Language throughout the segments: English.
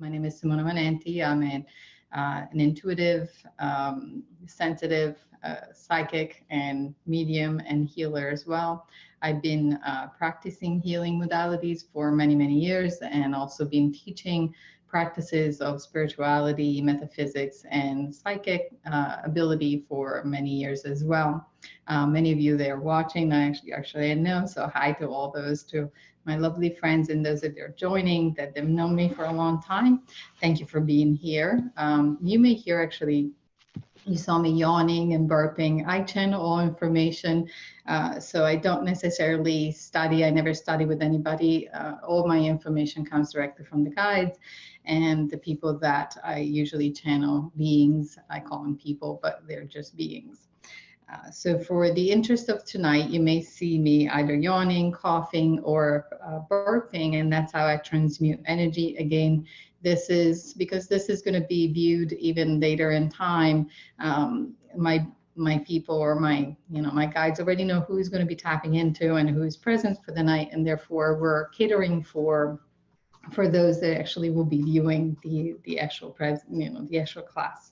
My name is Simona Manenti. I'm an intuitive, sensitive, psychic, and medium and healer as well. I've been practicing healing modalities for many, many years, and also been teaching practices of spirituality, metaphysics, and psychic ability for many years as well. Many of you that are watching, I know, so hi to all those, to my lovely friends and those that are joining that have known me for a long time. Thank you for being here. You may hear actually, you saw me yawning and burping. I channel all information, so I don't necessarily study. I never study with anybody. All my information comes directly from the guides and the people that I usually channel, beings. I call them people, but they're just beings. So for the interest of tonight, you may see me either yawning, coughing, or burping, and that's how I transmute energy. Again, this is because this is going to be viewed even later in time. My people or my guides already know who's going to be tapping into and who's present for the night, and therefore we're catering for those that actually will be viewing the actual the actual class.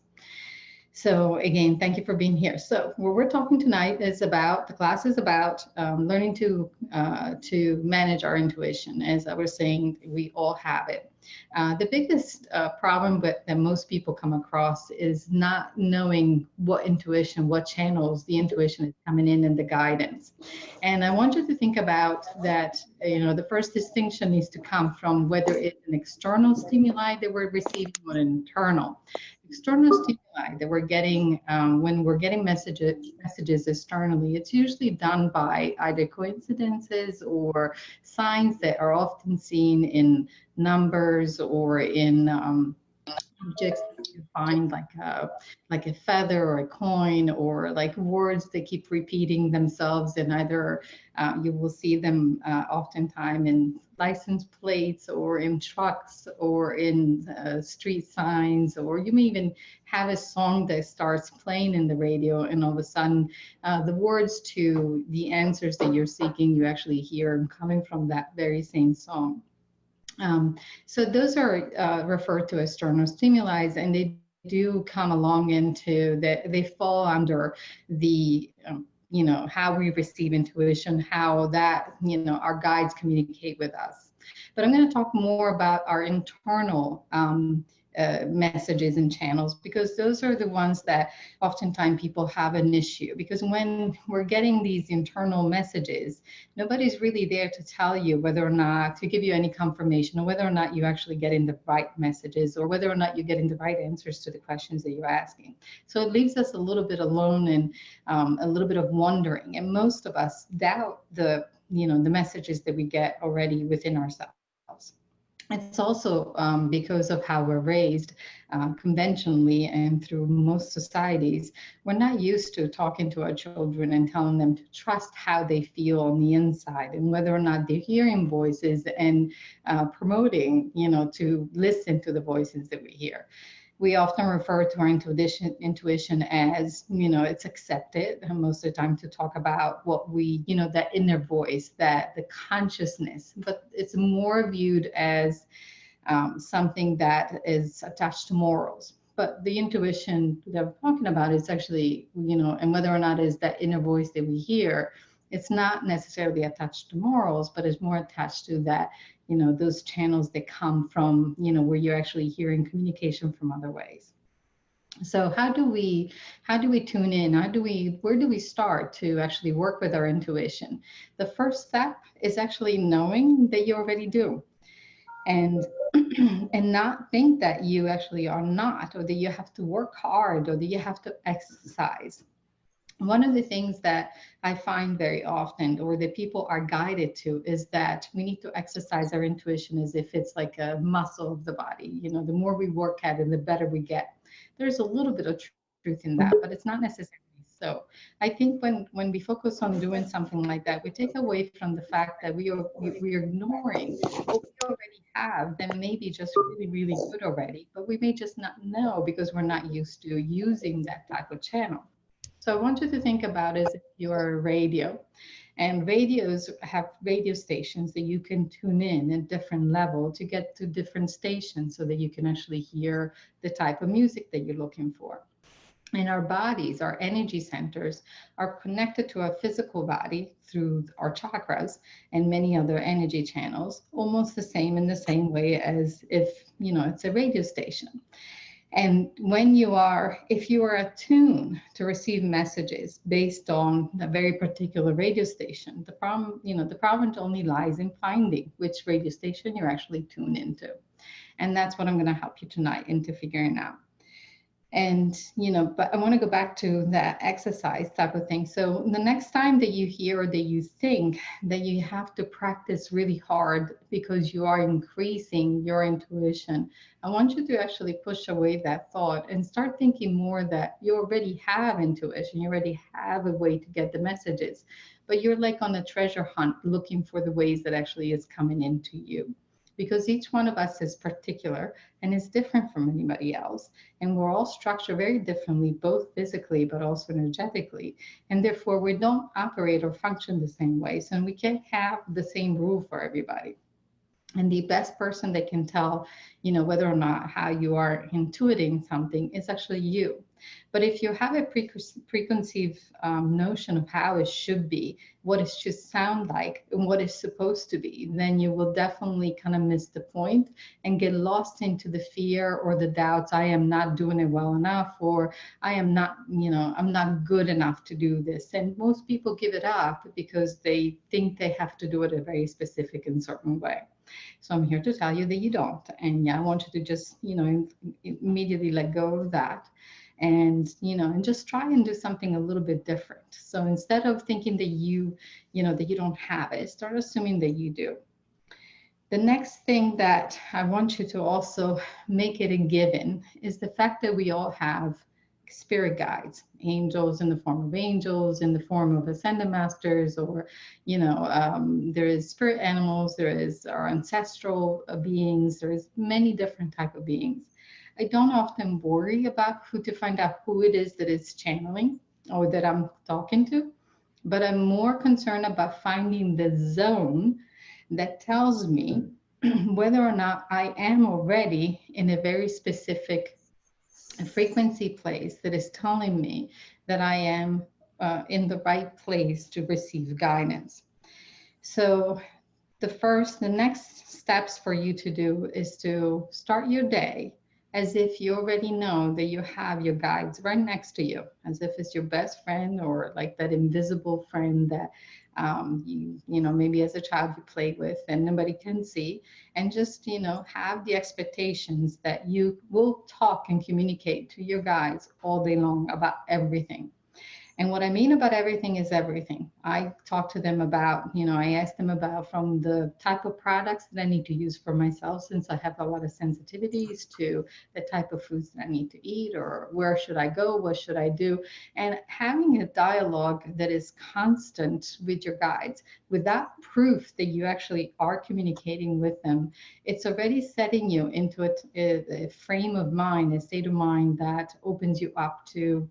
So again, thank you for being here. So what we're talking tonight is about, the class is about learning to manage our intuition. As I was saying, we all have it. The biggest problem that most people come across is not knowing what intuition, what channels the intuition is coming in and the guidance. And I want you to think about that, the first distinction needs to come from whether it's an external stimuli that we're receiving or an internal. External stimuli that we're getting when we're getting messages externally, it's usually done by either coincidences or signs that are often seen in numbers or in objects that you find, like a feather or a coin, or like words that keep repeating themselves, and either you will see them oftentimes in license plates or in trucks or in street signs, or you may even have a song that starts playing in the radio, and all of a sudden the words to the answers that you're seeking, you actually hear coming from that very same song. So those are referred to as external stimuli, and they do come along into that. They fall under the how we receive intuition, how that our guides communicate with us. But I'm going to talk more about our internal messages and channels, because those are the ones that oftentimes people have an issue, because when we're getting these internal messages, nobody's really there to tell you whether or not, to give you any confirmation, or whether or not you actually getting the right messages, or whether or not you're getting the right answers to the questions that you're asking. So it leaves us a little bit alone and a little bit of wondering, and most of us doubt the messages that we get already within ourselves. It's also because of how we're raised conventionally and through most societies. We're not used to talking to our children and telling them to trust how they feel on the inside, and whether or not they're hearing voices, and promoting, to listen to the voices that we hear. We often refer to our intuition as, it's accepted most of the time to talk about what we, that inner voice, that the consciousness, but it's more viewed as something that is attached to morals. But the intuition that we're talking about is actually, and whether or not it's that inner voice that we hear, it's not necessarily attached to morals, but it's more attached to that, those channels that come from, where you're actually hearing communication from other ways. So how do we tune in? Where do we start to actually work with our intuition? The first step is actually knowing that you already do, and and not think that you actually are not, or that you have to work hard, or that you have to exercise. One of the things that I find very often, or that people are guided to, is that we need to exercise our intuition as if it's like a muscle of the body. The more we work at it, the better we get. There's a little bit of truth in that, but it's not necessarily so. I think when we focus on doing something like that, we take away from the fact that we are ignoring what we already have, then maybe just really, really good already, but we may just not know because we're not used to using that type of channel. So I want you to think about it as if you're a radio, And radios have radio stations that you can tune in at different level to get to different stations so that you can actually hear the type of music that you're looking for. And our bodies, our energy centers, are connected to our physical body through our chakras and many other energy channels, almost the same in the same way as if, it's a radio station. And if you are attuned to receive messages based on a very particular radio station, the problem only lies in finding which radio station you're actually tuned into. And that's what I'm going to help you tonight into figuring out. And, but I want to go back to that exercise type of thing. So the next time that you hear or that you think that you have to practice really hard because you are increasing your intuition, I want you to actually push away that thought and start thinking more that you already have intuition, you already have a way to get the messages, but you're like on a treasure hunt looking for the ways that actually is coming into you. Because each one of us is particular and is different from anybody else. And we're all structured very differently, both physically, but also energetically. And therefore, we don't operate or function the same way. So we can't have the same rule for everybody. And the best person that can tell, whether or not how you are intuiting something is actually you. But if you have a preconceived notion of how it should be, what it should sound like, and what it's supposed to be, then you will definitely kind of miss the point and get lost into the fear or the doubts. I am not doing it well enough, or I am not, I'm not good enough to do this. And most people give it up because they think they have to do it a very specific and certain way. So I'm here to tell you that you don't. And yeah, I want you to just, immediately let go of that. And, and just try and do something a little bit different. So instead of thinking that that you don't have it, start assuming that you do. The next thing that I want you to also make it a given is the fact that we all have spirit guides, angels in the form of angels, in the form of ascended masters, or, there is spirit animals, there is our ancestral beings, there is many different type of beings. I don't often worry about who to find out who it is that is channeling or that I'm talking to, but I'm more concerned about finding the zone that tells me whether or not I am already in a very specific frequency place that is telling me that I am in the right place to receive guidance. So the next steps for you to do is to start your day as if you already know that you have your guides right next to you, as if it's your best friend or like that invisible friend that maybe as a child you played with and nobody can see, and just, have the expectations that you will talk and communicate to your guides all day long about everything. And what I mean about everything is everything. I talk to them about, I ask them about from the type of products that I need to use for myself, since I have a lot of sensitivities, to the type of foods that I need to eat, or where should I go, what should I do? And having a dialogue that is constant with your guides, without proof that you actually are communicating with them, it's already setting you into a frame of mind, a state of mind that opens you up to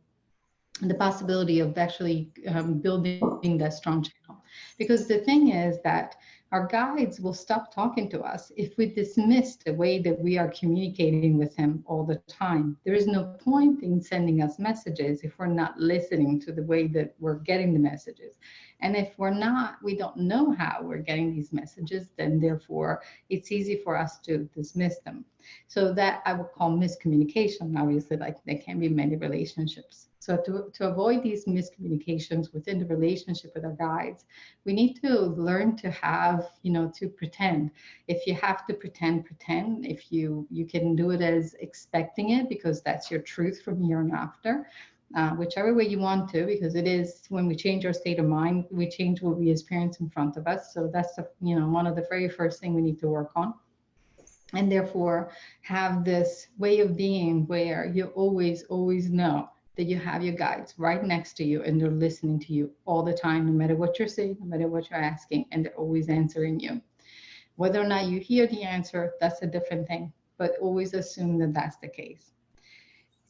the possibility of actually building that strong channel. Because the thing is that our guides will stop talking to us if we dismiss the way that we are communicating with them all the time. There is no point in sending us messages if we're not listening to the way that we're getting the messages. And if we don't know how we're getting these messages, then therefore it's easy for us to dismiss them. So that I would call miscommunication. Obviously, like there can be many relationships. So to avoid these miscommunications within the relationship with our guides, we need to learn to have, to pretend. If you have to pretend. If you can do it as expecting it, because that's your truth from here on after. Whichever way you want to, because it is when we change our state of mind, we change what we experience in front of us. So that's one of the very first thing we need to work on. And therefore have this way of being where you always know that you have your guides right next to you and they're listening to you all the time, no matter what you're saying, no matter what you're asking, and they're always answering you. Whether or not you hear the answer, that's a different thing, but always assume that that's the case.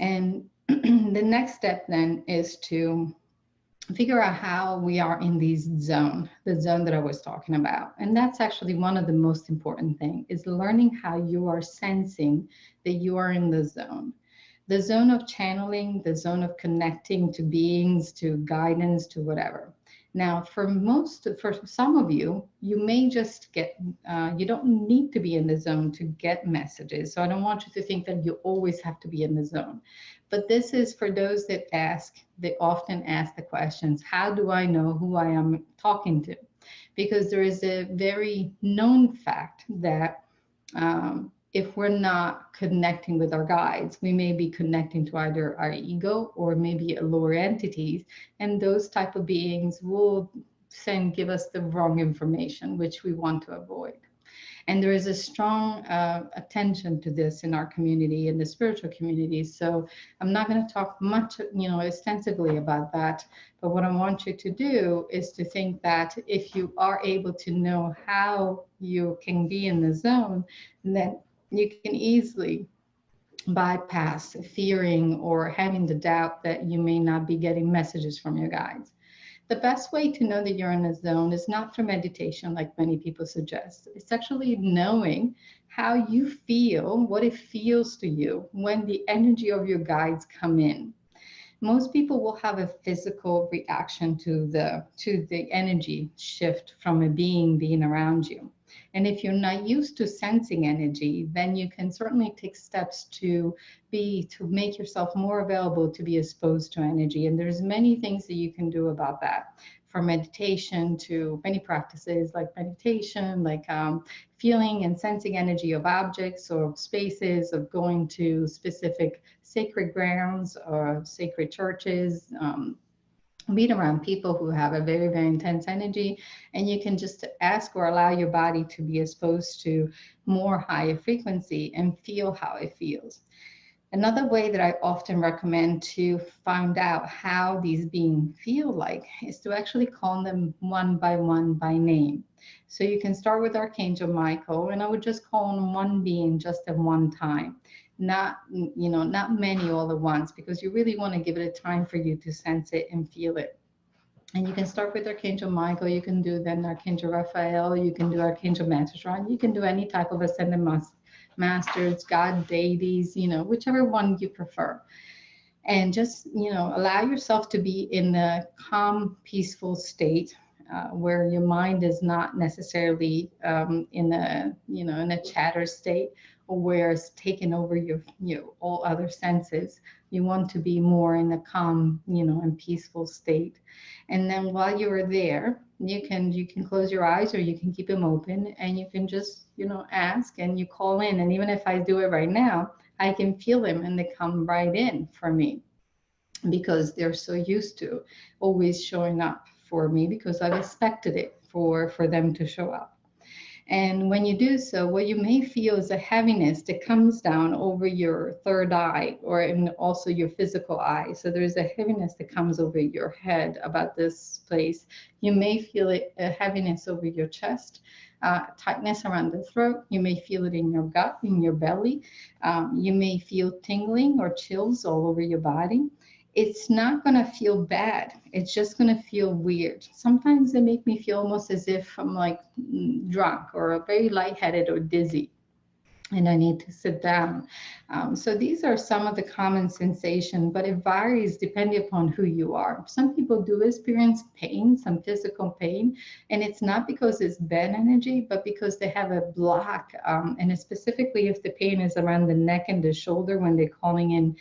And the next step then is to figure out how we are in this zone, the zone that I was talking about. And that's actually one of the most important things, is learning how you are sensing that you are in the zone of channeling, the zone of connecting to beings, to guidance, to whatever. Now, for some of you, you may just get, you don't need to be in the zone to get messages. So I don't want you to think that you always have to be in the zone. But this is for those that ask, they often ask the questions, how do I know who I am talking to? Because there is a very known fact that if we're not connecting with our guides, we may be connecting to either our ego or maybe lower entities, and those type of beings will give us the wrong information, which we want to avoid. And there is a strong attention to this in our community, in the spiritual community. So I'm not going to talk much, extensively about that. But what I want you to do is to think that if you are able to know how you can be in the zone, then you can easily bypass fearing or having the doubt that you may not be getting messages from your guides. The best way to know that you're in a zone is not through meditation, like many people suggest. It's actually knowing how you feel, what it feels to you when the energy of your guides come in. Most people will have a physical reaction to the energy shift from a being around you. And if you're not used to sensing energy, then you can certainly take steps to make yourself more available to be exposed to energy. And there's many things that you can do about that, from meditation to many practices like meditation, like feeling and sensing energy of objects or spaces, of going to specific sacred grounds or sacred churches, being around people who have a very, very intense energy. And you can just ask or allow your body to be exposed to more higher frequency and feel how it feels. Another way that I often recommend to find out how these beings feel like is to actually call them one by name. So you can start with Archangel Michael, and I would just call on one being just at one time, not many all at once, because you really want to give it a time for you to sense it and feel it. And you can start with Archangel Michael. You can do then Archangel Raphael. You can do Archangel Metatron. You can do any type of ascended masters, God deities, whichever one you prefer. And just, allow yourself to be in a calm, peaceful state where your mind is not necessarily in a chatter state, or where it's taken over your all other senses. You want to be more in a calm, and peaceful state. And then while you are there, you can close your eyes, or you can keep them open, and you can just, ask, and you call in. And even if I do it right now, I can feel them and they come right in for me, because they're so used to always showing up for me, because I've expected it for them to show up. And when you do so, what you may feel is a heaviness that comes down over your third eye, or also your physical eye. So there's a heaviness that comes over your head about this place. You may feel a heaviness over your chest, tightness around the throat. You may feel it in your gut, in your belly. You may feel tingling or chills all over your body. It's not going to feel bad. It's just going to feel weird. Sometimes they make me feel almost as if I'm like drunk or very lightheaded or dizzy, and I need to sit down. So these are some of the common sensations, but it varies depending upon who you are. Some people do experience pain, some physical pain, and it's not because it's bad energy, but because they have a block. And specifically, if the pain is around the neck and the shoulder when they're calling in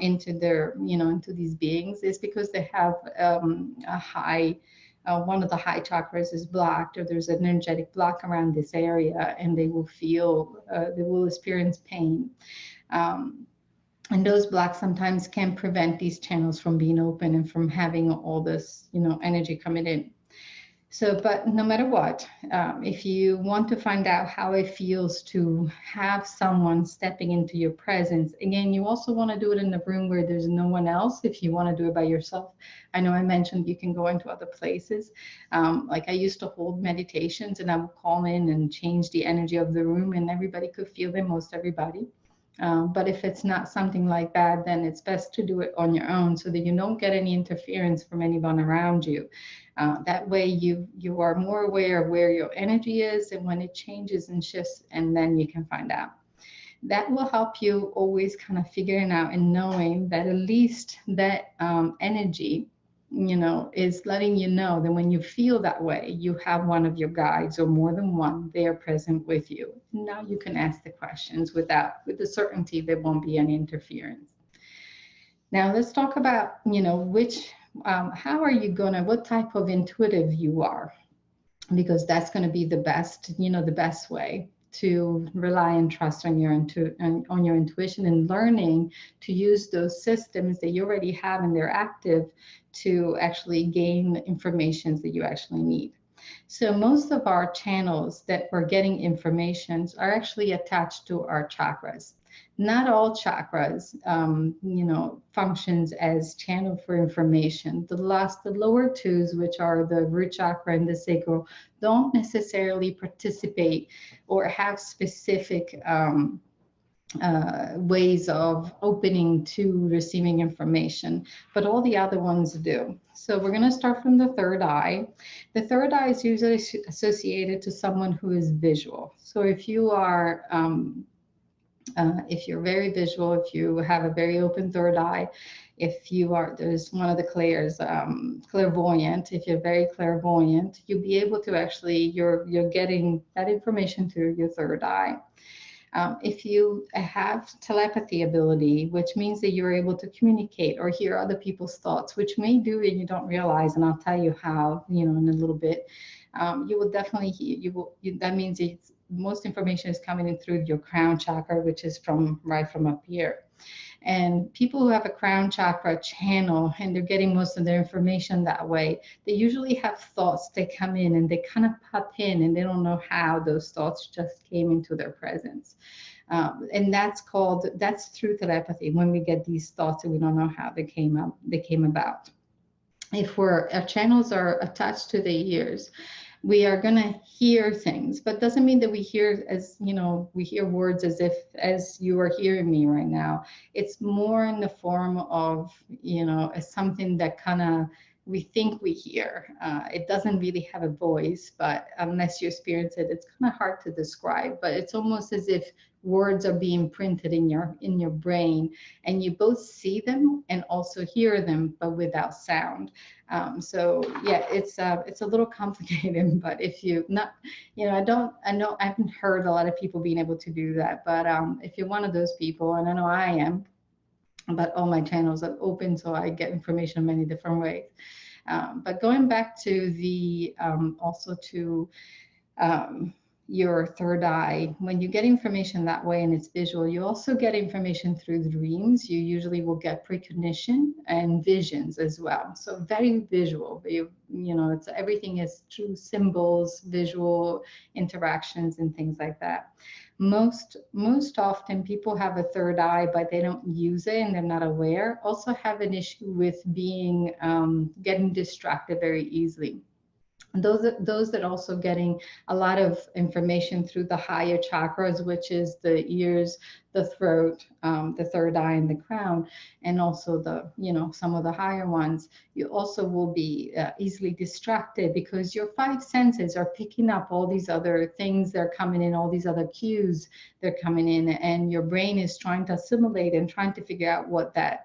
into their, into these beings, is because they have a high one of the high chakras is blocked, or there's an energetic block around this area, and they will experience pain. And those blocks sometimes can prevent these channels from being open and from having all this, energy coming in. So, but no matter what, if you want to find out how it feels to have someone stepping into your presence, again, you also want to do it in a room where there's no one else. If you want to do it by yourself, I know I mentioned you can go into other places. Like I used to hold meditations, and I would call in and change the energy of the room, and everybody could feel them, most everybody. But if it's not something like that, then it's best to do it on your own so that you don't get any interference from anyone around you. That way you are more aware of where your energy is and when it changes and shifts, and then you can find out. That will help you always kind of figuring out and knowing that at least that energy, is letting you know that when you feel that way, you have one of your guides or more than one there present with you. Now you can ask the questions with the certainty there won't be any interference. Now let's talk about, how are you what type of intuitive you are, because that's going to be the best way to rely and trust on on your intuition, and learning to use those systems that you already have and they're active to actually gain information that you actually need. So most of our channels that we're getting informations are actually attached to our chakras. Not all chakras, functions as channel for information. The lower twos, which are the root chakra and the sacral, don't necessarily participate or have specific ways of opening to receiving information, but all the other ones do. So we're going to start from the third eye. The third eye is usually associated to someone who is visual. So if you are, if you're very visual, if you have a very open third eye, if you are, there's one of the clairs, clairvoyant, if you're very clairvoyant, you'll be able to actually, you're getting that information through your third eye. If you have telepathy ability, which means that you're able to communicate or hear other people's thoughts, which may do and you don't realize, and I'll tell you how, in a little bit, you will definitely hear, that means most information is coming in through your crown chakra, which is right from up here. And people who have a crown chakra channel and they're getting most of their information that way, they usually have thoughts that come in and they kind of pop in and they don't know how those thoughts just came into their presence. And that's through telepathy, when we get these thoughts and we don't know how they came about. If our channels are attached to the ears, we are going to hear things, but doesn't mean that we hear we hear words as you are hearing me right now. It's more in the form of, as something that kind of we think we hear. It doesn't really have a voice, but unless you experience it, it's kind of hard to describe, but it's almost as if words are being printed in your brain, and you both see them and also hear them, but without sound. So yeah, it's a little complicated, but if you not, I haven't heard a lot of people being able to do that, but if you're one of those people, and I know I am, but all my channels are open, so I get information in many different ways. But going back to the also to your third eye, when you get information that way and it's visual, you also get information through dreams. You usually will get precognition and visions as well. So very visual. It's everything is through symbols, visual interactions, and things like that. Most often people have a third eye, but they don't use it and they're not aware. Also have an issue with being getting distracted very easily. Those that also getting a lot of information through the higher chakras, which is the ears, the throat, the third eye, and the crown, and also some of the higher ones. You also will be easily distracted because your five senses are picking up all these other things that are coming in, all these other cues they're coming in, and your brain is trying to assimilate and trying to figure out what that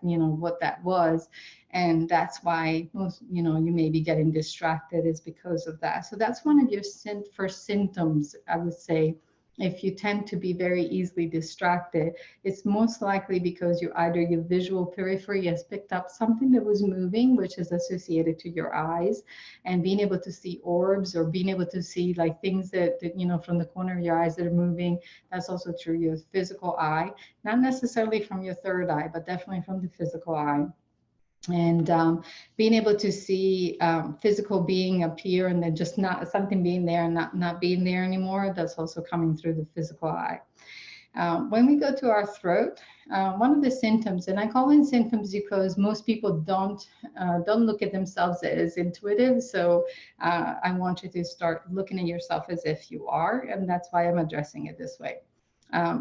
was. And that's why you may be getting distracted, is because of that. So that's one of your first symptoms, I would say. If you tend to be very easily distracted, it's most likely because either your visual periphery has picked up something that was moving, which is associated to your eyes, and being able to see orbs or being able to see like things that from the corner of your eyes that are moving. That's also through your physical eye, not necessarily from your third eye, but definitely from the physical eye. And being able to see physical being appear and then just not something being there and not being there anymore, that's also coming through the physical eye. When we go to our throat, one of the symptoms, and I call in symptoms because most people don't look at themselves as intuitive. So I want you to start looking at yourself as if you are, and that's why I'm addressing it this way.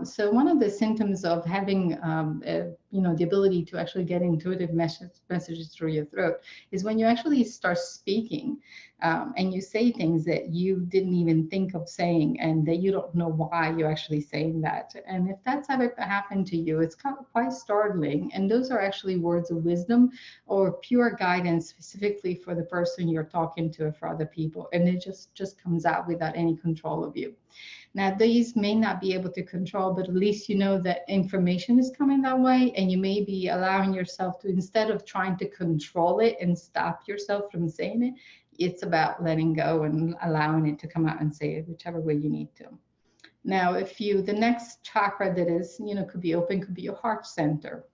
So one of the symptoms of having, the ability to actually get intuitive messages through your throat is when you actually start speaking, and you say things that you didn't even think of saying, and that you don't know why you're actually saying that. And if that's ever happened to you, it's quite startling. And those are actually words of wisdom or pure guidance specifically for the person you're talking to or for other people. And it just comes out without any control of you. Now, these may not be able to control, but at least you know that information is coming that way, and you may be allowing yourself to, instead of trying to control it and stop yourself from saying it, it's about letting go and allowing it to come out and say it whichever way you need to. Now, the next chakra that is, could be open, could be your heart center.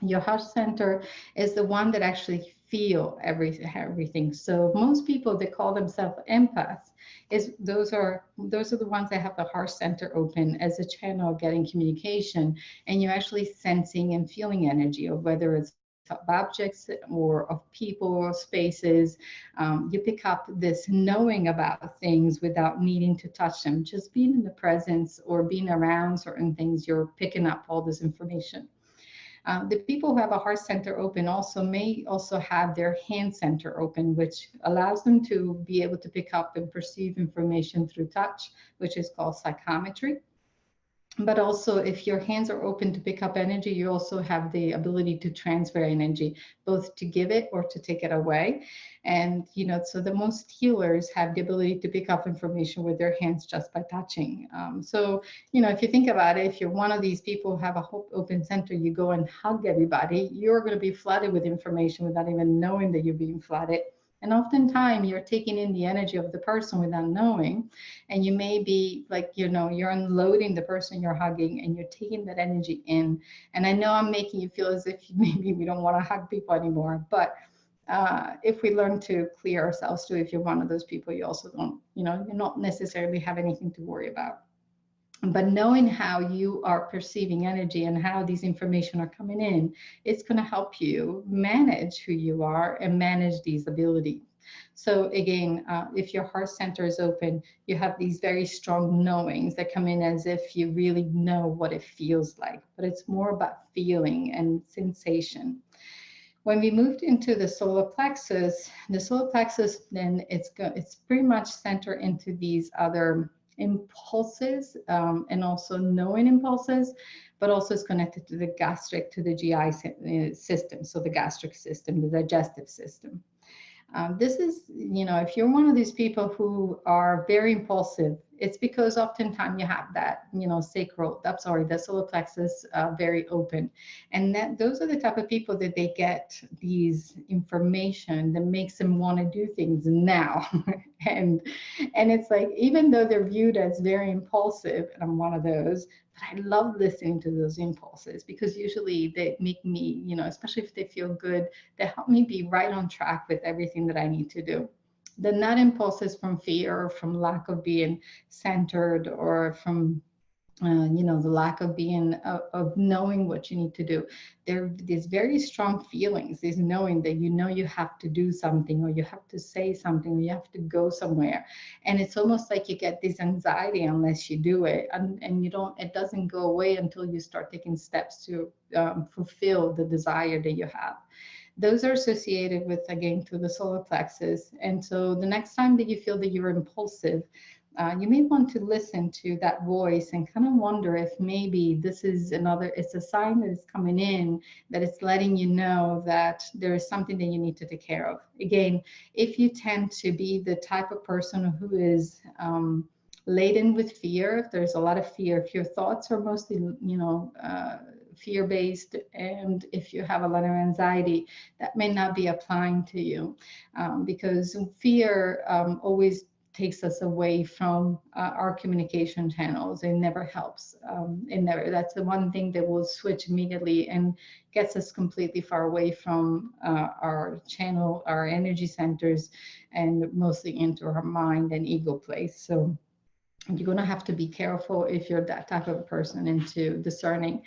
Your heart center is the one that actually feel everything. So most people that call themselves empaths those are the ones that have the heart center open as a channel of getting communication, and you're actually sensing and feeling energy, of whether it's of objects or of people or spaces. You pick up this knowing about things without needing to touch them. Just being in the presence or being around certain things, you're picking up all this information. The people who have a heart center open may also have their hand center open, which allows them to be able to pick up and perceive information through touch, which is called psychometry. But also, if your hands are open to pick up energy, you also have the ability to transfer energy, both to give it or to take it away. And, so the most healers have the ability to pick up information with their hands just by touching. So, if you think about it, if you're one of these people who have a open center, you go and hug everybody, you're going to be flooded with information without even knowing that you're being flooded. And oftentimes you're taking in the energy of the person without knowing. And you may be like, you're unloading the person you're hugging and you're taking that energy in. And I know I'm making you feel as if maybe we don't want to hug people anymore. But if we learn to clear ourselves too, if you're one of those people, you also don't, you not necessarily have anything to worry about. But knowing how you are perceiving energy and how these information are coming in, it's going to help you manage who you are and manage these abilities. So again, if your heart center is open, you have these very strong knowings that come in as if you really know what it feels like, but it's more about feeling and sensation. When we moved into the solar plexus, then it's pretty much centered into these other impulses, and also knowing impulses, but also it's connected to the gastric, to the GI system. So the gastric system, the digestive system. This is, if you're one of these people who are very impulsive, it's because oftentimes you have that, the solar plexus very open. And those are the type of people that they get these information that makes them want to do things now. and it's like, even though they're viewed as very impulsive, and I'm one of those, but I love listening to those impulses because usually they make me, especially if they feel good, they help me be right on track with everything that I need to do. The not impulses from fear or from lack of being centered or from the lack of being of knowing what you need to do. There are these very strong feelings, these knowing that you have to do something, or you have to say something, or you have to go somewhere, and it's almost like you get this anxiety unless you do it, and it doesn't go away until you start taking steps to fulfill the desire that you have. Those are associated with, again, through the solar plexus. And so the next time that you feel that you're impulsive, you may want to listen to that voice and kind of wonder if maybe it's a sign that is coming in, that it's letting you know that there is something that you need to take care of. Again, if you tend to be the type of person who is laden with fear, if there's a lot of fear, if your thoughts are mostly, fear-based, and if you have a lot of anxiety, that may not be applying to you, because fear always takes us away from our communication channels. It never helps. That's the one thing that will switch immediately and gets us completely far away from our channel, our energy centers, and mostly into our mind and ego place. So You're going to have to be careful if you're that type of a person into discerning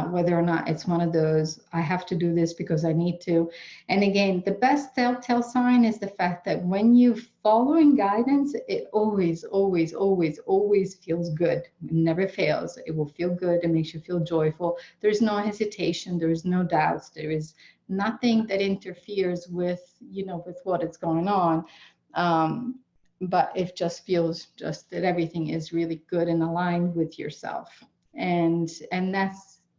whether or not it's one of those, I have to do this because I need to. And again, the best telltale sign is the fact that when you're following guidance, it always, always, always, always feels good. It never fails. It will feel good. It makes you feel joyful. There's no hesitation. There is no doubts. There is nothing that interferes with, with what is going on. Um, but it just feels just that everything is really good and aligned with yourself. And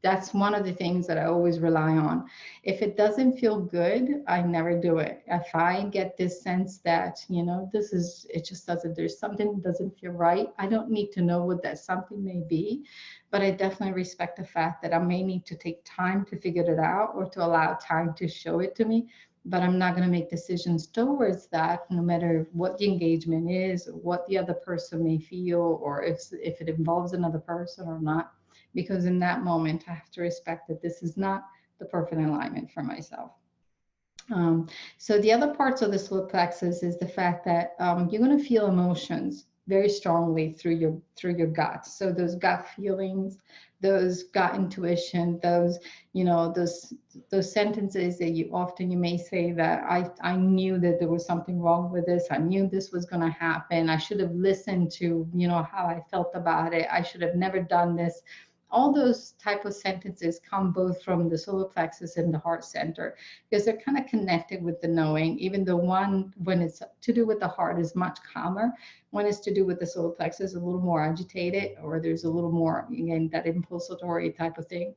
that's one of the things that I always rely on. If it doesn't feel good, I never do it. If I get this sense that, this is, it just doesn't, there's something that doesn't feel right, I don't need to know what that something may be, but I definitely respect the fact that I may need to take time to figure it out or to allow time to show it to me. But I'm not going to make decisions towards that, no matter what the engagement is, what the other person may feel, or if it involves another person or not. Because in that moment, I have to respect that this is not the perfect alignment for myself. So the other parts of the solar plexus is the fact that you're going to feel emotions very strongly through your gut. So those gut feelings, those gut intuition, those those sentences that you may say that I knew that there was something wrong with this. I knew this was going to happen. I should have listened to how I felt about it. I should have never done this. All those type of sentences come both from the solar plexus and the heart center, because they're kind of connected with the knowing, even though one, when it's to do with the heart, is much calmer. When it's to do with the solar plexus, a little more agitated, or there's a little more, again, that impulsatory type of thing.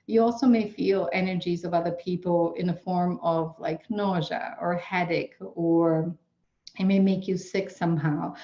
You also may feel energies of other people in the form of like nausea or headache, or it may make you sick somehow.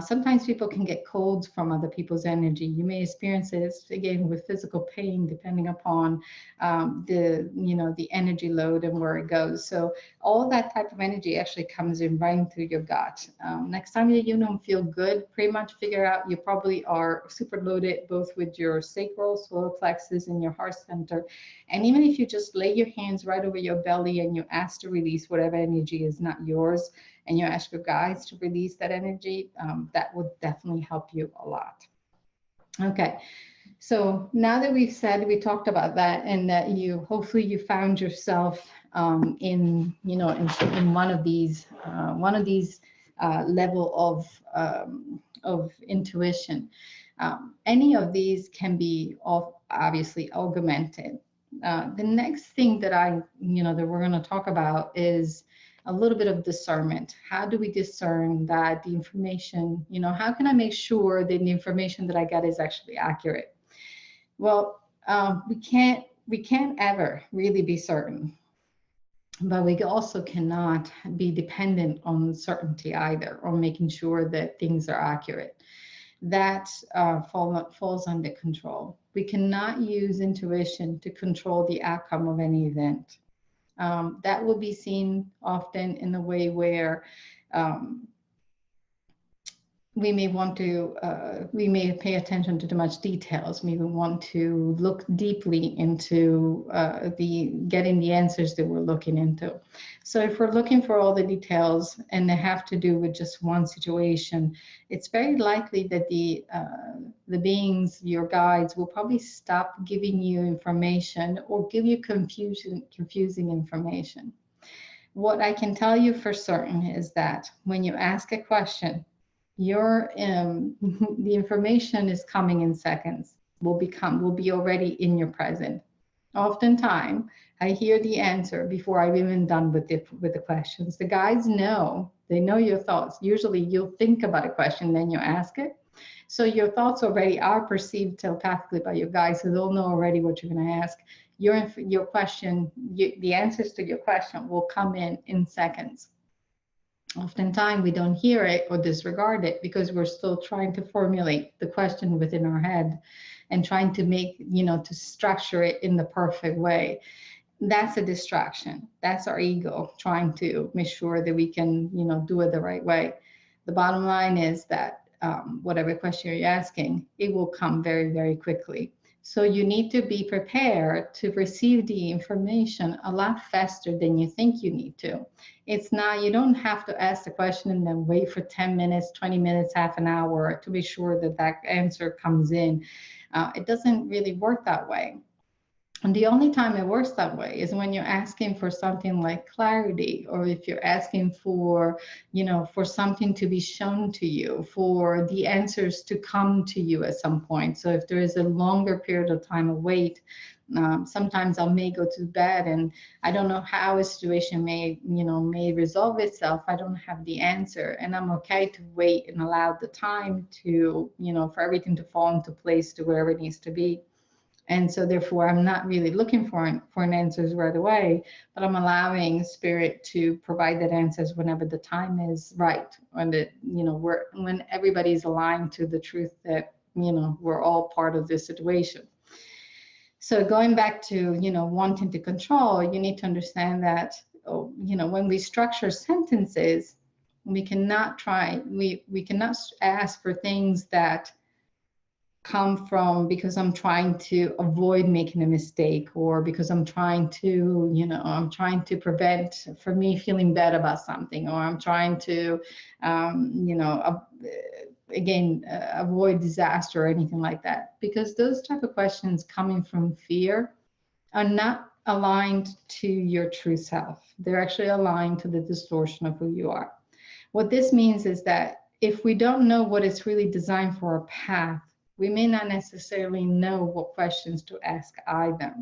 Sometimes people can get colds from other people's energy. You may experience this again with physical pain, depending upon the energy load and where it goes. So all that type of energy actually comes in right through your gut. Next time that you don't feel good, pretty much figure out you probably are super loaded both with your sacral, solar plexus, and your heart center. And even if you just lay your hands right over your belly and you ask to release whatever energy is not yours, and you ask your guides to release that energy, that would definitely help you a lot. Okay, so now that we talked about that, and that hopefully you found yourself in one of these level of intuition. Any of these can be obviously augmented. The next thing that that we're going to talk about is a little bit of discernment. How do we discern that the information, how can I make sure that the information that I get is actually accurate? Well, we can't ever really be certain, but we also cannot be dependent on certainty either, or making sure that things are accurate. That falls under control. We cannot use intuition to control the outcome of any event. That will be seen often in a way where we may pay attention to too much details. We will want to look deeply into getting the answers that we're looking into. So if we're looking for all the details and they have to do with just one situation, it's very likely that the beings, your guides, will probably stop giving you information or give you confusing information. What I can tell you for certain is that when you ask a question, the information is coming in seconds, will be already in your present. Oftentimes, I hear the answer before I've even done with the questions. The guides know, they know your thoughts. Usually you'll think about a question, then you ask it. So your thoughts already are perceived telepathically by your guides, so they'll know already what you're going to ask. Your question, the answers to your question will come in seconds. Oftentimes we don't hear it or disregard it because we're still trying to formulate the question within our head and trying to to structure it in the perfect way. That's a distraction. That's our ego trying to make sure that we can, do it the right way. The bottom line is that whatever question you're asking, it will come very, very quickly. So you need to be prepared to receive the information a lot faster than you think you need to. It's not, you don't have to ask the question and then wait for 10 minutes, 20 minutes, half an hour to be sure that that answer comes in. It doesn't really work that way. And the only time it works that way is when you're asking for something like clarity, or if you're asking for, for something to be shown to you, for the answers to come to you at some point. So if there is a longer period of time of wait, sometimes I may go to bed and I don't know how a situation may resolve itself. I don't have the answer, and I'm okay to wait and allow the time to, for everything to fall into place to wherever it needs to be. And so therefore, I'm not really looking for an answers right away, but I'm allowing spirit to provide that answers whenever the time is right, when when everybody's aligned to the truth that, we're all part of this situation. So going back to, wanting to control, you need to understand that, when we structure sentences, we cannot ask for things that come from because I'm trying to avoid making a mistake, or because I'm trying to prevent for me feeling bad about something, or I'm trying to, avoid disaster or anything like that. Because those type of questions coming from fear are not aligned to your true self. They're actually aligned to the distortion of who you are. What this means is that if we don't know what is really designed for our path, we may not necessarily know what questions to ask either.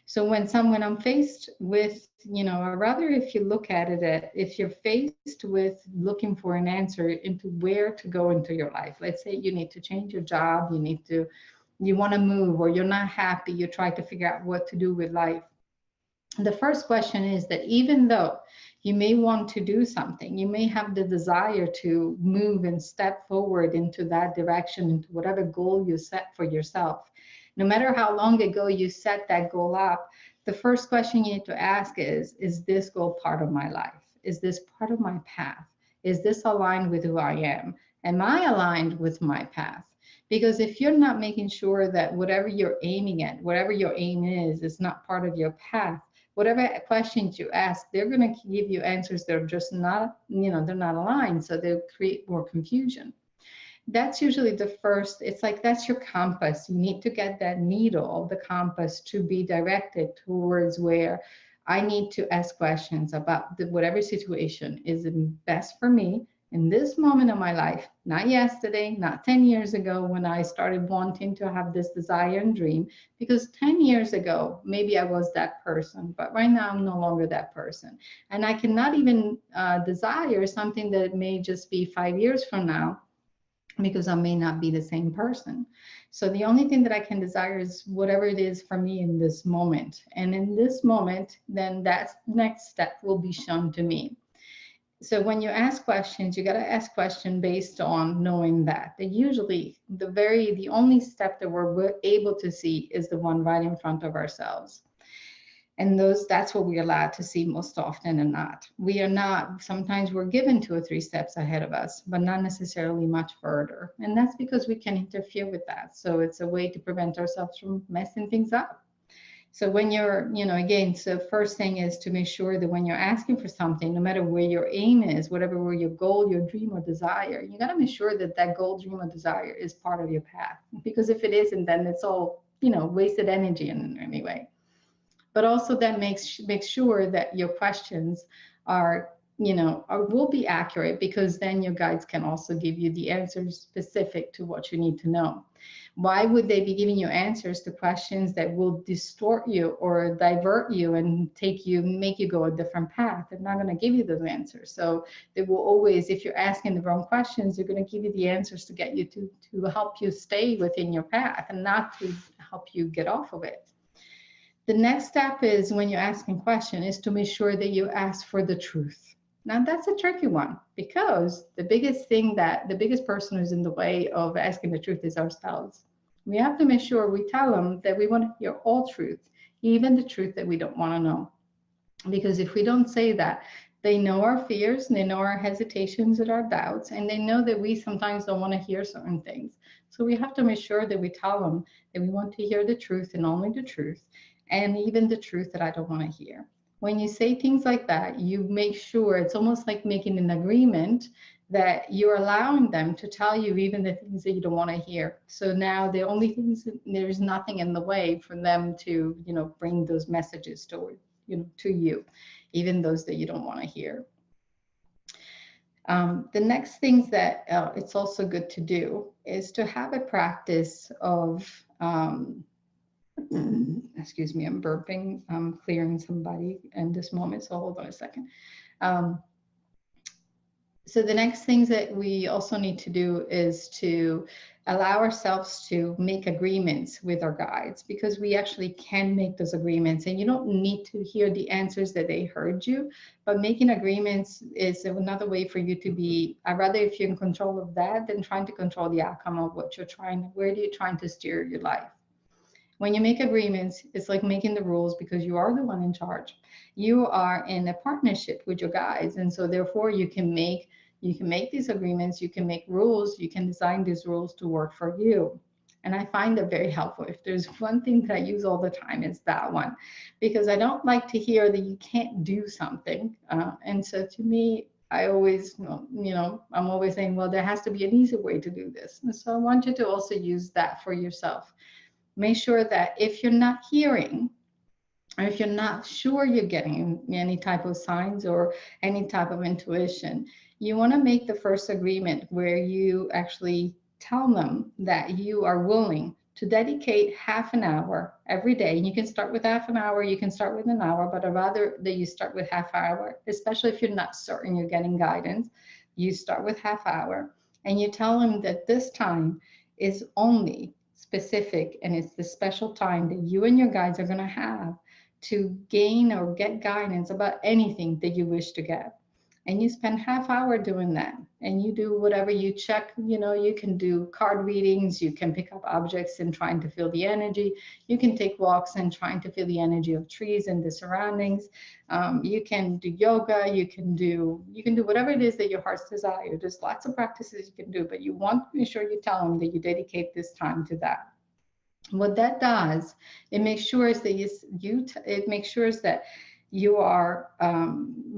So when I'm faced with, or rather if you look at it, if you're faced with looking for an answer into where to go into your life, let's say you need to change your job, you want to move, or you're not happy, you try to figure out what to do with life. The first question is that even though you may want to do something, you may have the desire to move and step forward into that direction, into whatever goal you set for yourself. No matter how long ago you set that goal up, the first question you need to ask is this goal part of my life? Is this part of my path? Is this aligned with who I am? Am I aligned with my path? Because if you're not making sure that whatever you're aiming at, whatever your aim is not part of your path, whatever questions you ask, they're going to give you answers that are just not, they're not aligned. So they'll create more confusion. That's usually the first, it's like that's your compass. You need to get that needle of the compass to be directed towards where I need to ask questions about whatever situation is best for me in this moment of my life, not yesterday, not 10 years ago when I started wanting to have this desire and dream, because 10 years ago, maybe I was that person, but right now I'm no longer that person. And I cannot even desire something that may just be 5 years from now, because I may not be the same person. So the only thing that I can desire is whatever it is for me in this moment. And in this moment, then that next step will be shown to me. So when you ask questions, you got to ask questions based on knowing that usually the only step that we're able to see is the one right in front of ourselves. And that's what we're allowed to see most often and not. We are not, sometimes we're given 2 or 3 steps ahead of us, but not necessarily much further. And that's because we can interfere with that. So it's a way to prevent ourselves from messing things up. So when you're, again, so first thing is to make sure that when you're asking for something, no matter where your aim is, whatever where your goal, your dream or desire, you got to make sure that that goal, dream or desire is part of your path. Because if it isn't, then it's all, wasted energy in any way. But also that makes sure that your questions are, will be accurate, because then your guides can also give you the answers specific to what you need to know. Why would they be giving you answers to questions that will distort you or divert you and make you go a different path? They're not going to give you those answers. So they will always, if you're asking the wrong questions, they're going to give you the answers to get you to help you stay within your path and not to help you get off of it. The next step is, when you're asking questions, is to make sure that you ask for the truth. Now that's a tricky one, because the biggest person who's in the way of asking the truth is ourselves. We have to make sure we tell them that we want to hear all truth, even the truth that we don't want to know. Because if we don't say that, they know our fears, they know our hesitations and our doubts, and they know that we sometimes don't want to hear certain things. So we have to make sure that we tell them that we want to hear the truth and only the truth, and even the truth that I don't want to hear. When you say things like that, you make sure it's almost like making an agreement that you're allowing them to tell you even the things that you don't want to hear. So now the only things, there's nothing in the way for them to, bring those messages to you, even those that you don't want to hear. The next things that it's also good to do is to have a practice of, excuse me, I'm burping, I'm clearing somebody in this moment, so hold on a second. So the next things that we also need to do is to allow ourselves to make agreements with our guides, because we actually can make those agreements, and you don't need to hear the answers that they heard you, but making agreements is another way for you to be, I'd rather if you're in control of that than trying to control the outcome of what you're where you're trying to steer your life. When you make agreements, it's like making the rules, because you are the one in charge. You are in a partnership with your guides, and so therefore you can make these agreements, you can make rules, you can design these rules to work for you. And I find that very helpful. If there's one thing that I use all the time, it's that one, because I don't like to hear that you can't do something. And so to me, I always, I'm always saying, well, there has to be an easy way to do this. And so I want you to also use that for yourself. Make sure that if you're not hearing, or if you're not sure you're getting any type of signs or any type of intuition, you want to make the first agreement where you actually tell them that you are willing to dedicate half an hour every day. And you can start with half an hour, you can start with an hour, but I'd rather that you start with half hour, especially if you're not certain you're getting guidance. You start with half hour and you tell them that this time is only specific, and it's the special time that you and your guides are going to have to gain or get guidance about anything that you wish to get. And you spend half hour doing that, and you do whatever you check. You can do card readings, you can pick up objects and trying to feel the energy, you can take walks and trying to feel the energy of trees and the surroundings. You can do yoga, you can do whatever it is that your heart's desire. There's lots of practices you can do, but you want to make sure you tell them that you dedicate this time to that. What that does, it makes sure that you are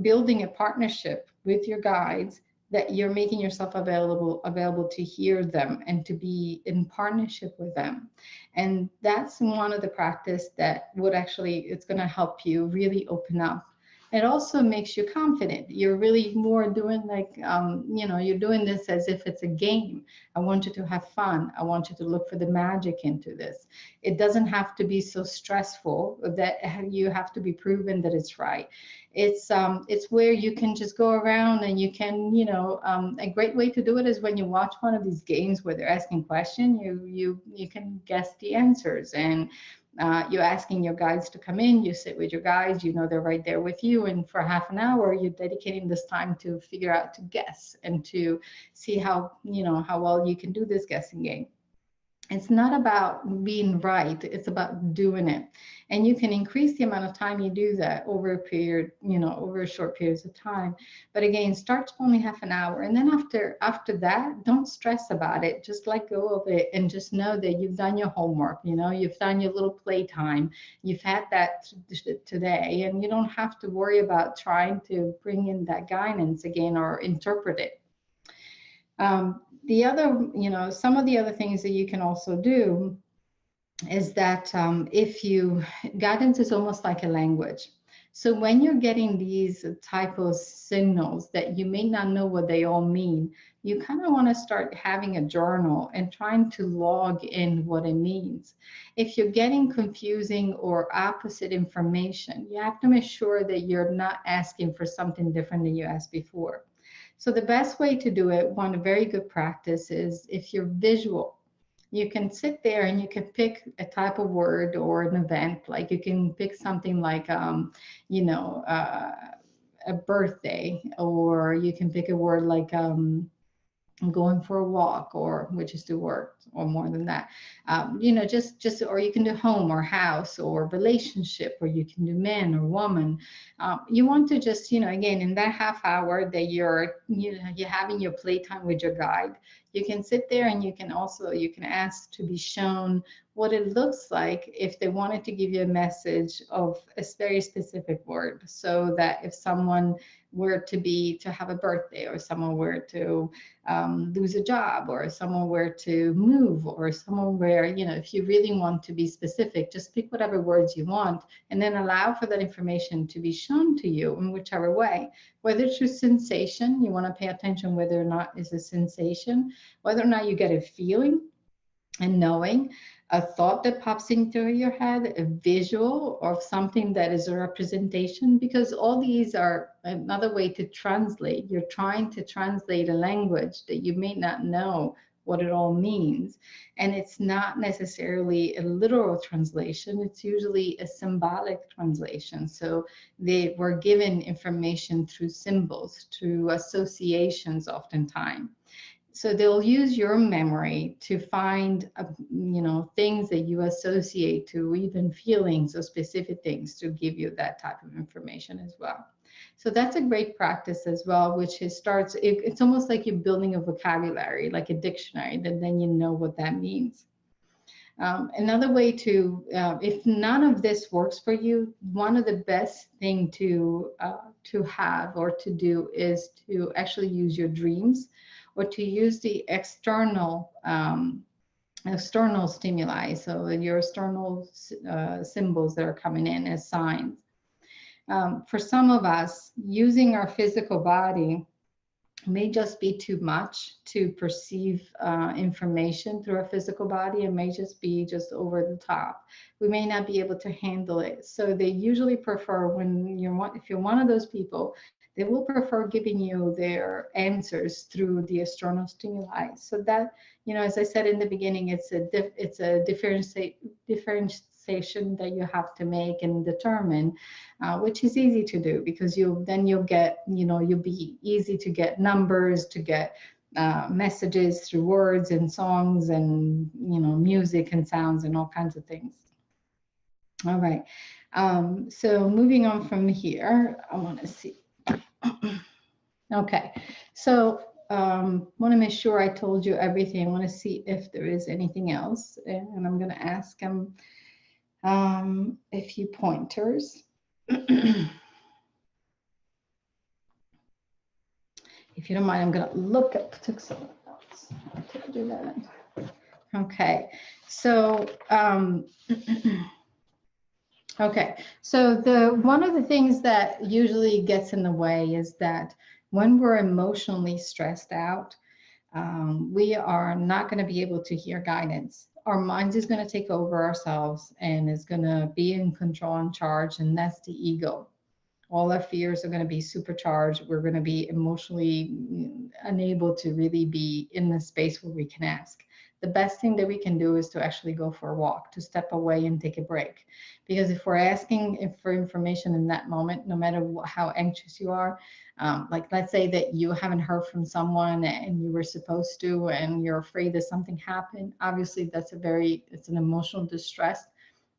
building a partnership with your guides, that you're making yourself available to hear them and to be in partnership with them. And that's one of the practice that it's going to help you really open up. It also makes you confident. You're really more doing you're doing this as if it's a game. I want you to have fun. I want you to look for the magic into this. It doesn't have to be so stressful that you have to be proven that it's right. It's where you can just go around and you can, a great way to do it is when you watch one of these games where they're asking questions, you can guess the answers, and you're asking your guides to come in, you sit with your guides, they're right there with you, and for half an hour you're dedicating this time to figure out, to guess, and to see how well you can do this guessing game. It's not about being right, it's about doing it. And you can increase the amount of time you do that over a period, over short periods of time. But again, start to only half an hour. And then after that, don't stress about it. Just let go of it and just know that you've done your homework, you've done your little playtime. You've had that today, and you don't have to worry about trying to bring in that guidance again or interpret it. The other, some of the other things that you can also do is that guidance is almost like a language. So when you're getting these type of signals that you may not know what they all mean, you kind of want to start having a journal and trying to log in what it means. If you're getting confusing or opposite information, you have to make sure that you're not asking for something different than you asked before. So the best way to do it, one very good practice, is if you're visual, you can sit there and you can pick a type of word or an event. Like you can pick something like, a birthday, or you can pick a word like going for a walk, or which is to work, or more than that. Just or you can do home or house or relationship, or you can do man or woman. You want to just, again, in that half hour that you're having your playtime with your guide, you can sit there and you can ask to be shown what it looks like if they wanted to give you a message of a very specific word, so that if someone were to have a birthday, or someone were to lose a job, or someone were to move, or someone where, if you really want to be specific, just pick whatever words you want and then allow for that information to be shown to you in whichever way. Whether it's through sensation, you want to pay attention whether or not it's a sensation, whether or not you get a feeling and knowing, a thought that pops into your head, a visual, or something that is a representation, because all these are another way to translate. You're trying to translate a language that you may not know what it all means. And it's not necessarily a literal translation, it's usually a symbolic translation. So they were given information through symbols, through associations oftentimes. So they'll use your memory to find, things that you associate to, even feelings or specific things, to give you that type of information as well. So that's a great practice as well, which it's almost like you're building a vocabulary, like a dictionary, that then you know what that means. Another way to, if none of this works for you, one of the best thing to have or to do is to actually use your dreams, or to use the external stimuli, so your external symbols that are coming in as signs. For some of us, using our physical body may just be too much to perceive information through our physical body. It may just be just over the top. We may not be able to handle it. So they usually prefer, if you're one of those people, they will prefer giving you their answers through the external stimuli. So that, as I said in the beginning, it's a differentiation that you have to make and determine, which is easy to do, because you'll get, you'll be easy to get numbers, to get messages through words and songs and, music and sounds and all kinds of things. All right. So moving on from here, I want to see. Okay, so want to make sure I told you everything. I want to see if there is anything else, and I'm going to ask him a few pointers. If you don't mind, I'm going to look up, took some notes. I do that. Okay, so okay, so one of the things that usually gets in the way is that when we're emotionally stressed out, we are not going to be able to hear guidance. Our mind is going to take over ourselves and is going to be in control and charge, and that's the ego. All our fears are going to be supercharged. We're going to be emotionally unable to really be in the space where we can ask. The best thing that we can do is to actually go for a walk, to step away and take a break. Because if we're asking for information in that moment, no matter how anxious you are, like let's say that you haven't heard from someone and you were supposed to, and you're afraid that something happened, obviously it's an emotional distress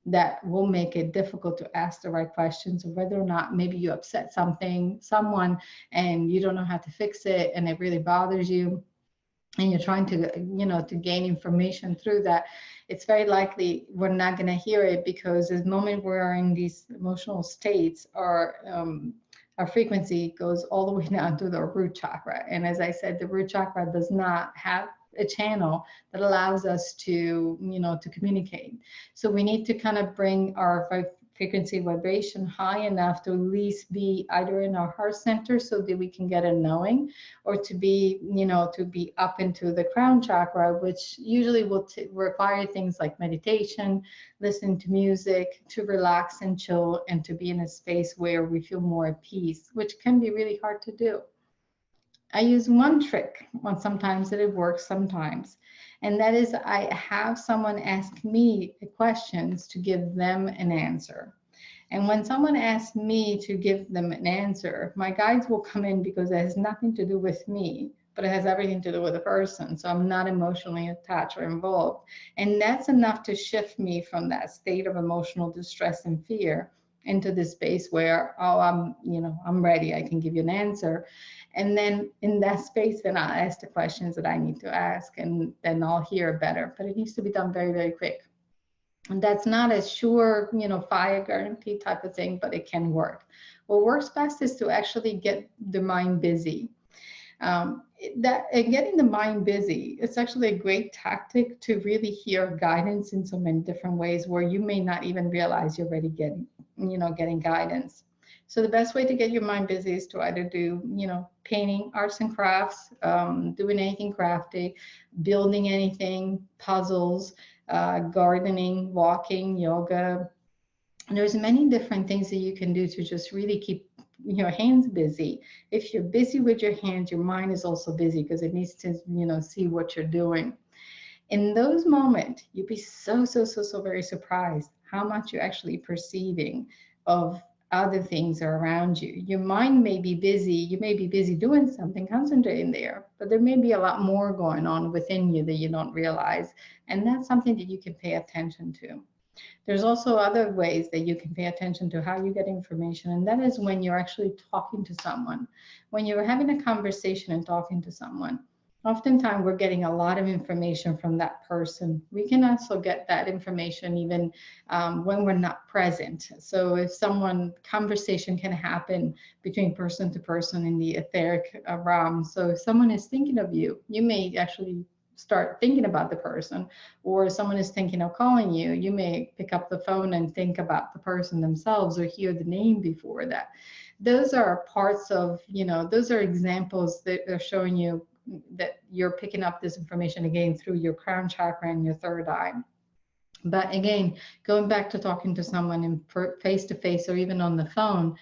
that will make it difficult to ask the right questions, or whether or not maybe you upset someone and you don't know how to fix it and it really bothers you, and you're trying to to gain information through that. It's very likely we're not going to hear it, because the moment we're in these emotional states, our frequency goes all the way down to the root chakra. And as I said, the root chakra does not have a channel that allows us to to communicate. So we need to kind of bring our frequency vibration high enough to at least be either in our heart center, so that we can get a knowing, or to be to be up into the crown chakra, which usually will require things like meditation, listening to music, to relax and chill, and to be in a space where we feel more at peace, which can be really hard to do. I use one trick, sometimes that it works sometimes, and that is I have someone ask me questions to give them an answer. And when someone asks me to give them an answer, my guides will come in, because it has nothing to do with me, but it has everything to do with the person. So I'm not emotionally attached or involved. And that's enough to shift me from that state of emotional distress and fear into this space where, oh, I'm ready, I can give you an answer. And then in that space, then I'll ask the questions that I need to ask, and then I'll hear better. But it needs to be done very, very quick. And that's not a sure, fire guarantee type of thing, but it can work. What works best is to actually get the mind busy. That and getting the mind busy, it's actually a great tactic to really hear guidance in so many different ways where you may not even realize you're already getting guidance. So the best way to get your mind busy is to either do, painting, arts and crafts, doing anything crafty, building anything, puzzles, gardening, walking, yoga. And there's many different things that you can do to just really keep your hands busy. If you're busy with your hands, your mind is also busy because it needs to, see what you're doing. In those moments, you'd be so very surprised how much you're actually perceiving of other things are around you. Your mind may be busy, you may be busy doing something, concentrating there, but there may be a lot more going on within you that you don't realize. And that's something that you can pay attention to. There's also other ways that you can pay attention to how you get information, and that is when you're actually talking to someone. When you're having a conversation and talking to someone, oftentimes we're getting a lot of information from that person. We can also get that information even when we're not present. So if conversation can happen between person to person in the etheric realm. So if someone is thinking of you, you may actually start thinking about the person, or someone is thinking of calling you, you may pick up the phone and think about the person themselves or hear the name before that. Those are parts of, those are examples that are showing you that you're picking up this information again through your crown chakra and your third eye. But again, going back to talking to someone in face to face or even on the phone,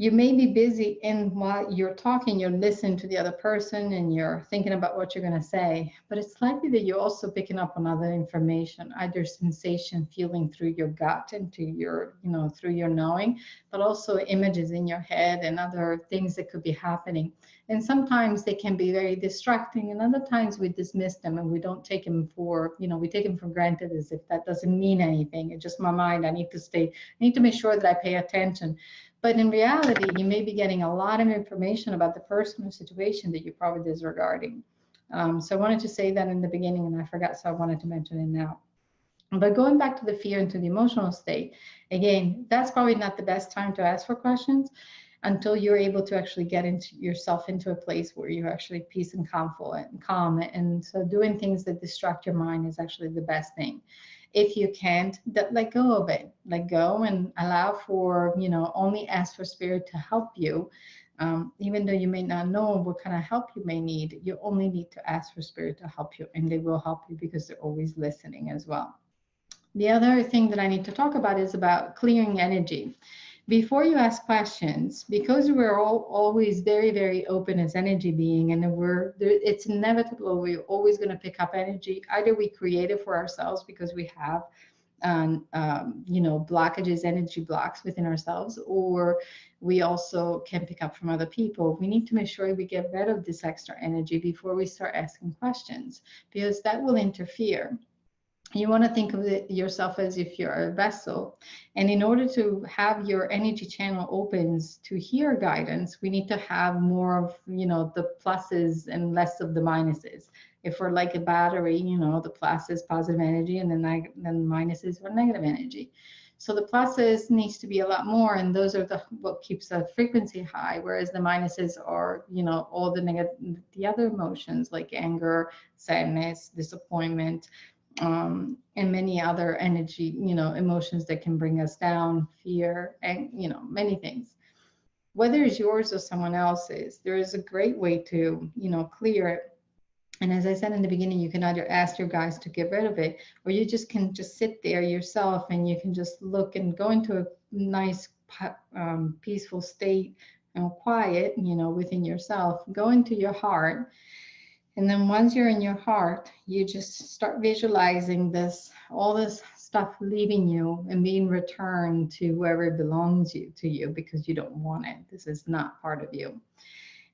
you may be busy, and while you're talking, you're listening to the other person and you're thinking about what you're going to say. But it's likely that you're also picking up on other information, either sensation, feeling through your gut and to your, through your knowing, but also images in your head and other things that could be happening. And sometimes they can be very distracting, and other times we dismiss them and we don't take them for, we take them for granted as if that doesn't mean anything. It's just my mind. I need to make sure that I pay attention. But in reality, you may be getting a lot of information about the person or situation that you're probably disregarding. So I wanted to say that in the beginning, and I forgot, so I wanted to mention it now. But going back to the fear and to the emotional state, again, that's probably not the best time to ask for questions until you're able to actually get yourself into a place where you're actually peace and calm. And so doing things that distract your mind is actually the best thing. If you can't, let go of it. Let go and allow for, only ask for spirit to help you. Even though you may not know what kind of help you may need, you only need to ask for spirit to help you, and they will help you because they're always listening as well. The other thing that I need to talk about is about clearing energy. Before you ask questions, because we're always very open as energy being, and it's inevitable, we're always going to pick up energy. Either we create it for ourselves because we have blockages, energy blocks within ourselves, or we also can pick up from other people. We need to make sure we get rid of this extra energy before we start asking questions, because that will interfere. You want to think of yourself as if you're a vessel. And in order to have your energy channel opens to hear guidance, we need to have more of, the pluses and less of the minuses. If we're like a battery, the plus is positive energy, and then the minuses are negative energy. So the pluses needs to be a lot more, and those are what keeps the frequency high, whereas the minuses are, all the other emotions like anger, sadness, disappointment, and many other energy, emotions that can bring us down, fear, and, many things. Whether it's yours or someone else's, there is a great way to, clear it. And as I said in the beginning, you can either ask your guides to get rid of it, or you can just sit there yourself and you can just look and go into a nice, peaceful state and quiet, within yourself. Go into your heart. And then once you're in your heart, you just start visualizing all this stuff leaving you and being returned to wherever it belongs to you, because you don't want it. This is not part of you.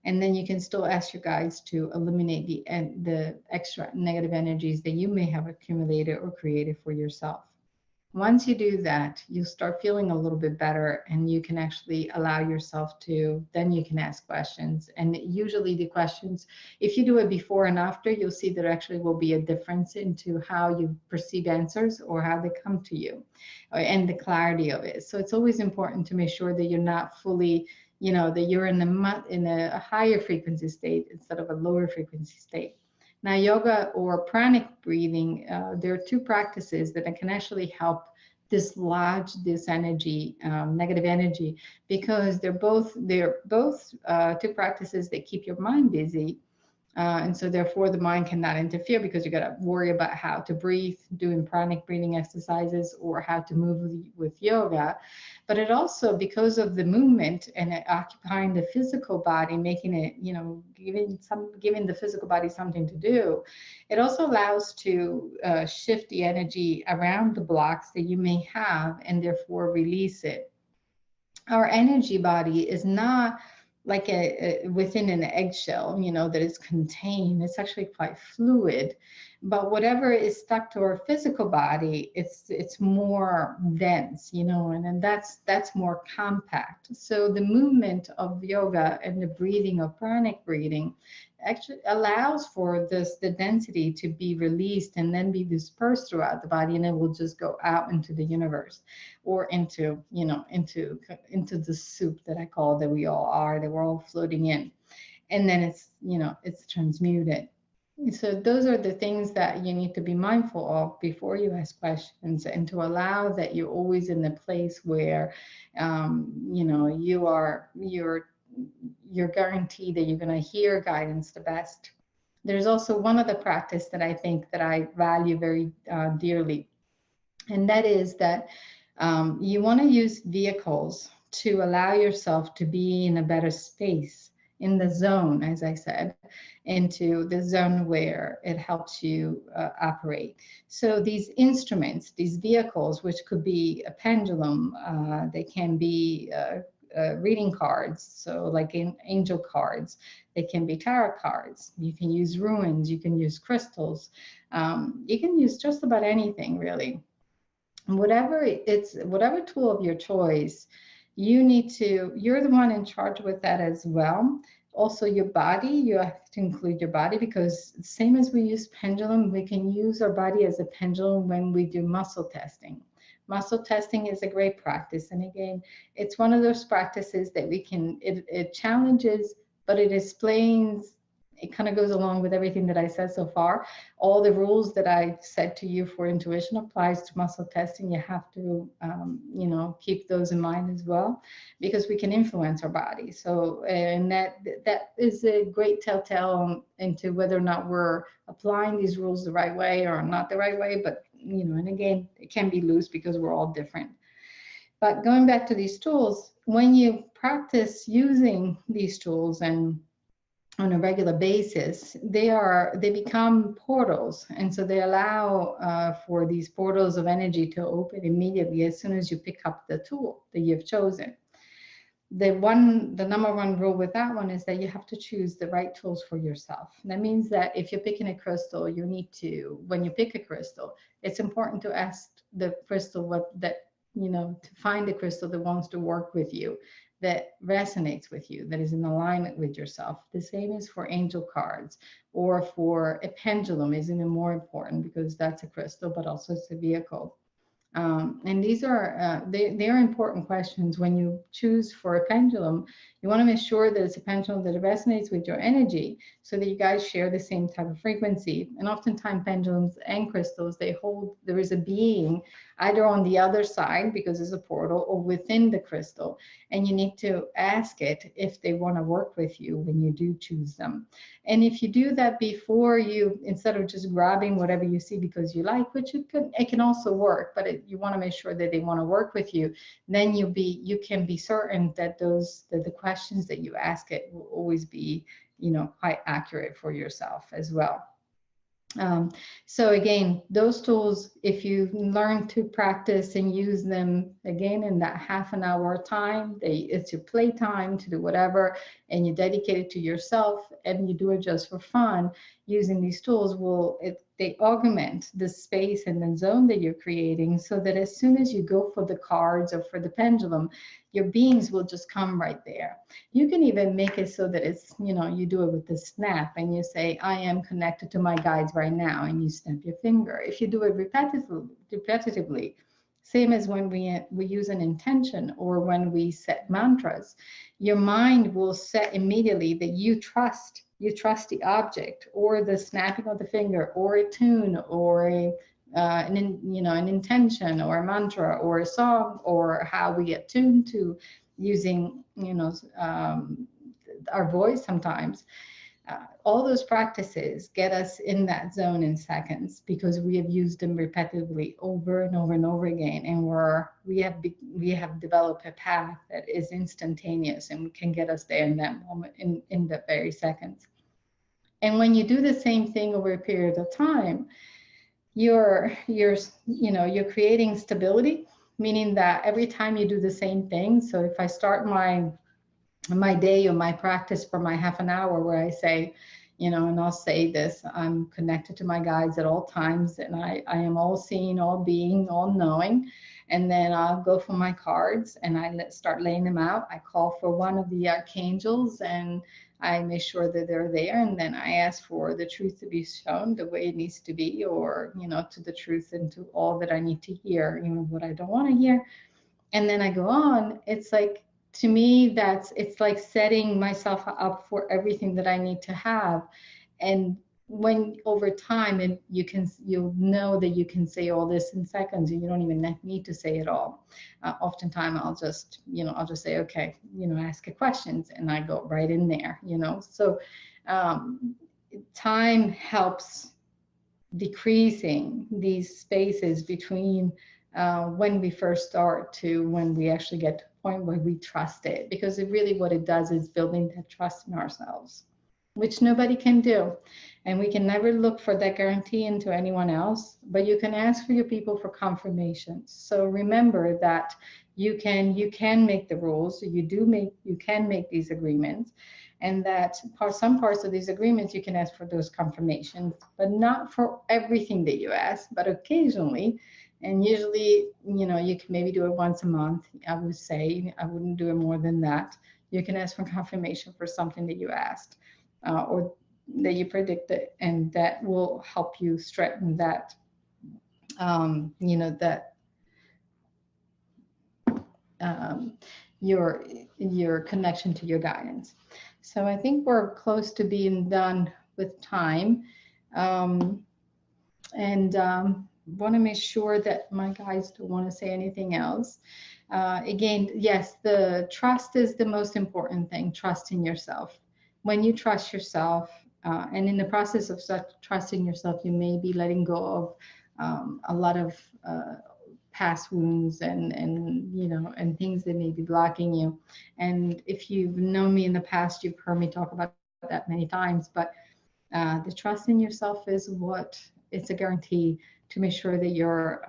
And then you can still ask your guides to eliminate the extra negative energies that you may have accumulated or created for yourself. Once you do that, you start feeling a little bit better, and you can actually allow yourself to, then you can ask questions. And usually the questions, if you do it before and after, you'll see there actually will be a difference into how you perceive answers or how they come to you, and the clarity of it. So it's always important to make sure that you're not fully, that you're in a higher frequency state instead of a lower frequency state. Now, yoga or pranic breathing, there are two practices that can actually help dislodge this energy, negative energy, because they're both two practices that keep your mind busy, and so therefore the mind cannot interfere, because you got to worry about how to breathe, doing pranic breathing exercises, or how to move with yoga. But it also, because of the movement and it occupying the physical body, making it, giving the physical body something to do, it also allows to shift the energy around the blocks that you may have, and therefore release it. Our energy body is not like a within an eggshell, that is contained. It's actually quite fluid. But whatever is stuck to our physical body, it's more dense, and then that's more compact. So the movement of yoga and the breathing of pranic breathing actually allows for the density to be released and then be dispersed throughout the body, and it will just go out into the universe, or into the soup that I call, that we all are, that we're all floating in, and then it's transmuted. So those are the things that you need to be mindful of before you ask questions, and to allow that you're always in the place where you're guaranteed that you're going to hear guidance the best. There's also one other practice that I think that I value very dearly, and that is that you want to use vehicles to allow yourself to be in a better space, in the zone, as I said, into the zone where it helps you operate. So these instruments, these vehicles, which could be a pendulum, they can be reading cards, so like in angel cards, they can be tarot cards, you can use runes, you can use crystals, you can use just about anything, really. Whatever tool of your choice, you're the one in charge with that as well. Also, your body, you have to include your body, because same as we use pendulum, we can use our body as a pendulum when we do muscle testing. Muscle testing is a great practice. And again, it's one of those practices that it challenges, but it explains, it kind of goes along with everything that I said so far. All the rules that I said to you for intuition applies to muscle testing. You have to, keep those in mind as well, because we can influence our body. So, and that is a great telltale into whether or not we're applying these rules the right way or not the right way. But, and again, it can be loose because we're all different. But going back to these tools, when you practice using these tools and on a regular basis, they become portals, and so they allow for these portals of energy to open immediately as soon as you pick up the tool that you've chosen. The number one rule with that one is that you have to choose the right tools for yourself. That means that if you're picking a crystal, when you pick a crystal, it's important to ask the crystal to find a crystal that wants to work with you, that resonates with you, that is in alignment with yourself. The same is for angel cards, or for a pendulum is even more important, because that's a crystal, but also it's a vehicle. And these are they are important questions. When you choose for a pendulum, you want to make sure that it's a pendulum that resonates with your energy, so that you guys share the same type of frequency. And oftentimes pendulums and crystals, there is a being either on the other side, because it's a portal, or within the crystal, and you need to ask it if they want to work with you when you do choose them. And if you do that before instead of just grabbing whatever you see because you like, which it can also work, but you want to make sure that they want to work with you, then you can be certain that the questions that you ask it will always be, quite accurate for yourself as well. So again, those tools, if you learn to practice and use them again in that half an hour time, it's your playtime to do whatever, and you dedicate it to yourself, and you do it just for fun, using these tools they augment the space and the zone that you're creating, so that as soon as you go for the cards or for the pendulum, your beings will just come right there. You can even make it so that it's, you do it with the snap and you say, I am connected to my guides right now, and you snap your finger. If you do it repetitively, same as when we use an intention or when we set mantras, your mind will set immediately that you trust the object or the snapping of the finger or a tune or an intention or a mantra or a song, or how we get tuned to using our voice sometimes. All those practices get us in that zone in seconds, because we have used them repetitively over and over and over again, and we have developed a path that is instantaneous and can get us there in that moment, in that very seconds. And when you do the same thing over a period of time, you're creating stability, meaning that every time you do the same thing. So if I start my day or my practice for my half an hour where I say, and I'll say this, I'm connected to my guides at all times, and I am all seeing, all being, all knowing. And then I'll go for my cards and I start laying them out. I call for one of the archangels and I make sure that they're there. And then I ask for the truth to be shown the way it needs to be, or, to the truth and to all that I need to hear, what I don't want to hear. And then I go on. It's like, to me, it's like setting myself up for everything that I need to have. And when over time, and you'll know that you can say all this in seconds, and you don't even need to say it all. Oftentimes I'll just say, okay, ask a questions, and I go right in there, So time helps decreasing these spaces between when we first start to when we actually get to a point where we trust it, because what it does is building that trust in ourselves, which nobody can do. And we can never look for that guarantee into anyone else, but you can ask for your people for confirmation. So remember that you can make the rules. You can make these agreements, and that some parts of these agreements you can ask for those confirmations, but not for everything that you ask, but occasionally. And usually, you can maybe do it once a month. I would say I wouldn't do it more than that. You can ask for confirmation for something that you asked or that you predicted, and that will help you strengthen that, your connection to your guidance. So I think we're close to being done with time, and want to make sure that my guides don't want to say anything else. Again, yes, the trust is the most important thing. Trust in yourself. When you trust yourself, and in the process of trusting yourself, you may be letting go of a lot of past wounds and things that may be blocking you. And if you've known me in the past, you've heard me talk about that many times. But the trust in yourself is it's a guarantee to make sure that your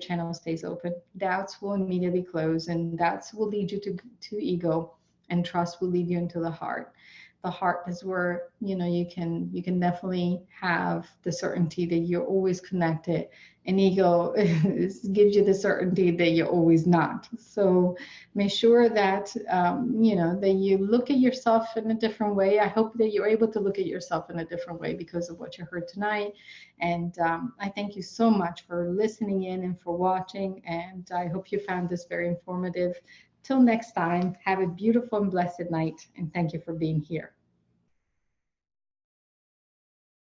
channel stays open. Doubts will immediately close, and doubts will lead you to ego, and trust will lead you into the heart. The heart is where you can definitely have the certainty that you're always connected, and ego gives you the certainty that you're always not. So make sure that that you look at yourself in a different way. I hope that you're able to look at yourself in a different way because of what you heard tonight. And I thank you so much for listening in and for watching, and I hope you found this very informative. Till next time, have a beautiful and blessed night, and thank you for being here.